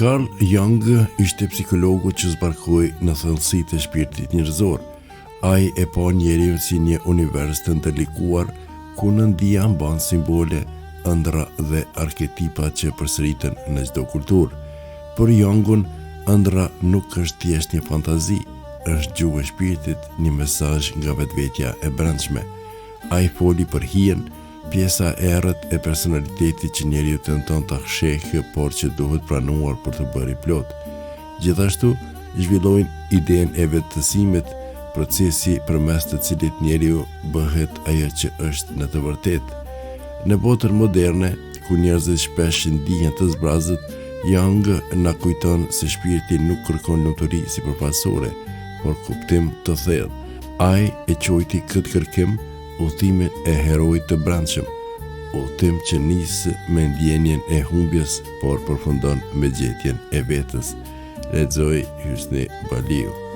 Carl Jung ishte psikologu që zbarkoi në thellësitë e shpirtit njerëzor. Ai e pa njeriun si një univers të ndërlikuar ku nëndia mban simbole, ëndra dhe arketipa që përsëriten në çdo kulturë. Për Jungun, ëndra nuk është thjesht një fantazi, është gjuhë e shpirtit, një mesazh nga vetvetja e brendshme. Ai foli për hijen, pjesa e errët e personalitetit që njeriu tenton ta shehë, por që duhet pranuar për të bërë i plot. Gjithashtu, zhvillojnë idenë e vetësimit, procesi përmes të cilit njeriu bëhet ajo që është në të vërtetë. Në botën moderne, ku njerëzit shpesh ndihen të zbrazët, Jung na kujton se shpirti nuk kërkon lumturi sipërfaqësore, por kuptim të thellë. Ai e quajti këtë kërkim udhëtimin e heroit të brendshëm, udhëtim që nis me ndjenjen e humbjes, por përfundon me gjetjen e vetes. Lexoi Hysni Baliu.